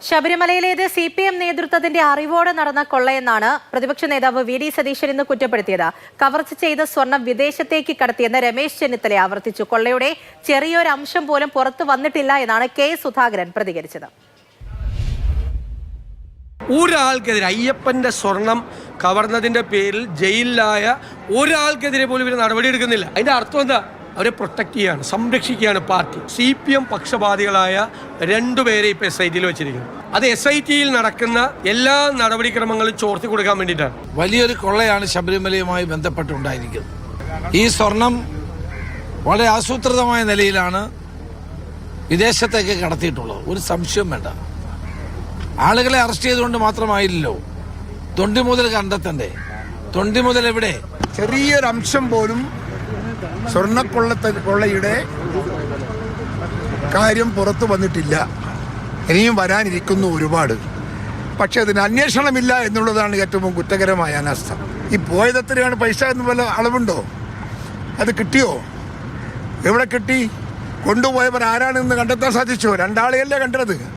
ശബരിമലയിലേത് CPM നേതൃത്വത്തിന്റെ അറിവോടെ നടന്ന കൊള്ളയെന്നാണ് പ്രതിപക്ഷ നേതാവ് VD സതീശൻ ഇന്ന് കുറ്റപ്പെടുത്തിയത്. കവർച്ച ചെയ്ത സ്വർണം വിദേശത്തേക്ക് കടത്തിയെന്ന് രമേശ് ചെന്നിത്തല ആവർത്തിച്ചു. കൊള്ളയുടെ ചെറിയൊരു അംശം പോലും പുറത്തു വന്നിട്ടില്ല എന്നാണ് K സുധാകരൻ പ്രതികരിച്ചത്. ഒരാൾക്കെതിരെ അയ്യപ്പന്റെ സ്വർണം കവർന്നതിന്റെ പേരിൽ ജയിലിലായ ഒരാൾക്കെതിരെ പോലും ഇവർ നടപടിയെടുക്കുന്നില്ല. അതിന്റെ അർത്ഥം എന്താ? അവരെ പ്രൊട്ടക്ട് ചെയ്യാണ്, സംരക്ഷിക്കുകയാണ് പാർട്ടി. CPM പക്ഷപാതികളായ രണ്ടുപേരെ ഇപ്പൊ SIT-യിൽ വെച്ചിരിക്കുന്നു. അത് SIT-യിൽ നടക്കുന്ന എല്ലാ നടപടിക്രമങ്ങളും ചോർത്തി കൊടുക്കാൻ വേണ്ടിയിട്ടാണ്. വലിയൊരു കൊള്ളയാണ് ശബരിമലയുമായി ബന്ധപ്പെട്ടുണ്ടായിരിക്കുന്നത്. ഈ സ്വർണം വളരെ ആസൂത്രിതമായ നിലയിലാണ് വിദേശത്തേക്ക് കടത്തിയിട്ടുള്ളത്. ഒരു സംശയം വേണ്ട. ആളുകളെ അറസ്റ്റ് ചെയ്തുകൊണ്ട് മാത്രമായില്ലല്ലോ. തൊണ്ടി മുതൽ കണ്ടെത്തണ്ടേ? തൊണ്ടി മുതൽ എവിടെ? ചെറിയൊരംശം പോലും സ്വർണ്ണക്കൊള്ളയുടെ കാര്യം പുറത്തു വന്നിട്ടില്ല. ഇനിയും വരാനിരിക്കുന്നു ഒരുപാട്. പക്ഷെ അതിന് അന്വേഷണമില്ല എന്നുള്ളതാണ് ഏറ്റവും കുറ്റകരമായ അനാസ്ഥ. ഈ പോയതെത്രയാണ് പൈസ എന്ന് വല്ല അളവുണ്ടോ? അത് കിട്ടിയോ? എവിടെ കിട്ടി? കൊണ്ടുപോയവർ ആരാണെന്ന് കണ്ടെത്താൻ സാധിച്ചോ? രണ്ടാളെയല്ലേ കണ്ടത്.